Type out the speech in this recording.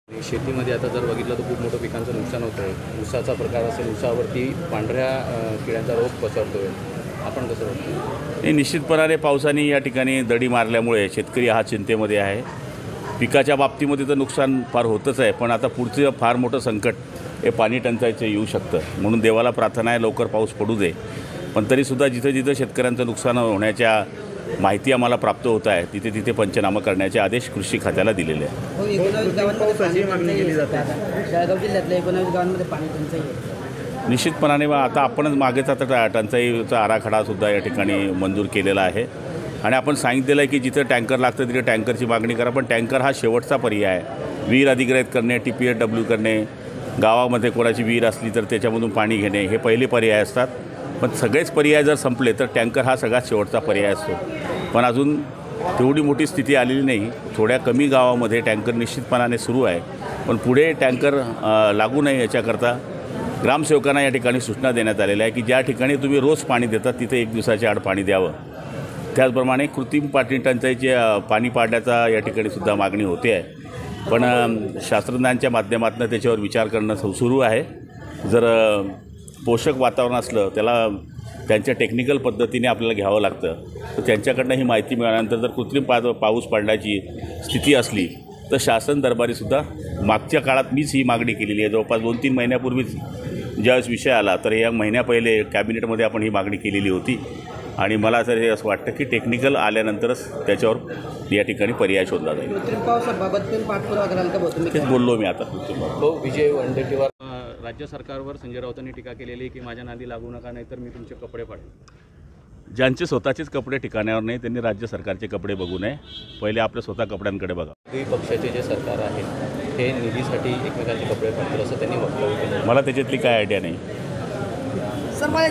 शेतीमध्ये आता जर बघितलं तर खूप मोठं पिकांचं नुकसान होतं आहे. ऊसाचा प्रकार असेल, ऊसावरती पांढऱ्या किड्यांचा रोग पसरतो आहे. आपण कसं बघतो? हे निश्चितपणाने पावसाने या ठिकाणी दडी मारल्यामुळे शेतकरी हा चिंतेमध्ये आहे. पिकाच्या बाबतीमध्ये तर नुकसान फार होतच आहे, पण आता पुढचं फार मोठं संकट हे पाणी टंचाईचं येऊ शकतं. म्हणून देवाला प्रार्थना आहे लवकर पाऊस पडू दे. पण तरीसुद्धा जिथं जिथं शेतकऱ्यांचं नुकसान होण्याच्या माहिती आम्हाला प्राप्त होत आहे तिथे तिथे पंचनामा करण्याचे आदेश कृषी खात्याला दिलेले आहे. 19 गावांमध्ये पाणी टंचाई आहे. जळगाव जिल्ह्यातल्या 19 गावांमध्ये पाणी टंचाई आहे. निश्चितपणाने आता आपणच मागेच आता टंचाईचा आराखडासुद्धा या ठिकाणी मंजूर केलेला आहे आणि आपण सांगितलेलं आहे की जिथं टँकर लागतं तिथे टँकरची मागणी करा. पण टँकर हा शेवटचा पर्याय आहे. विहीर अधिग्रहित करणे, TPSW करणे, गावामध्ये कोणाची विहीर असली तर त्याच्यामधून पाणी घेणे हे पहिले पर्याय असतात. पण सगळेच पर्याय जर संपले तर टँकर हा सगळ्यात शेवटचा पर्याय असतो. पण अजून तेवढी मोठी स्थिती आलेली नाही. थोड्या कमी गावामध्ये टँकर निश्चितपणाने सुरू आहे. पण पुढे टँकर लागू नये याच्याकरता ग्रामसेवकांना या ठिकाणी सूचना देण्यात आलेल्या आहे की ज्या ठिकाणी तुम्ही रोज पाणी देतात तिथे 1 दिवसाच्या आड पाणी द्यावं. त्याचप्रमाणे कृत्रिम पाणी टंचाईचे पाणी पाडण्याचा या ठिकाणी सुद्धा मागणी होते आहे. पण शास्त्रज्ञांच्या माध्यमातून त्याच्यावर विचार करणं सुरू आहे. जर पोषक वातावरण असलं त्याला त्यांच्या टेक्निकल पद्धतीने आपल्याला घ्यावं लागतं. तर त्यांच्याकडनं ही माहिती मिळाल्यानंतर जर कृत्रिम पाऊस पडण्याची स्थिती असली तर शासन दरबारीसुद्धा मागच्या काळात मीच ही मागणी केलेली आहे. जवळपास 2-3 महिन्यापूर्वीच ज्यावेळेस विषय आला तर या महिन्या पहिले कॅबिनेटमध्ये आपण ही मागणी केलेली होती आणि मला तर हे असं वाटतं की टेक्निकल आल्यानंतरच त्याच्यावर या ठिकाणी पर्याय शोधला जाईल. कृत्रिम पावसाबाबत पण पाठपुरावा कराल का तुम्ही? तेच बोललो मी आता कृत्रिम पाऊस. भाऊ, विजय वडेट्टीवार राज्य सरकारवर संजय राऊतांनी टीका केलेली आहे की माझ्या नादी लागू नका, नाहीतर मी तुमचे कपडे फाडेन. ज्यांचे स्वतःचेच कपडे ठिकाण्यावर नाही त्यांनी राज्य सरकारचे कपडे बघू नये. पहिले आपल्या स्वतः कपड्यांकडे बघा. काही पक्षाचे जे सरकार आहे हे निधीसाठी एकमेकांचे कपडे फाडतील असं त्यांनी वक्तव्य केलं. मला त्याच्यातली काय आयडिया नाही. सर मला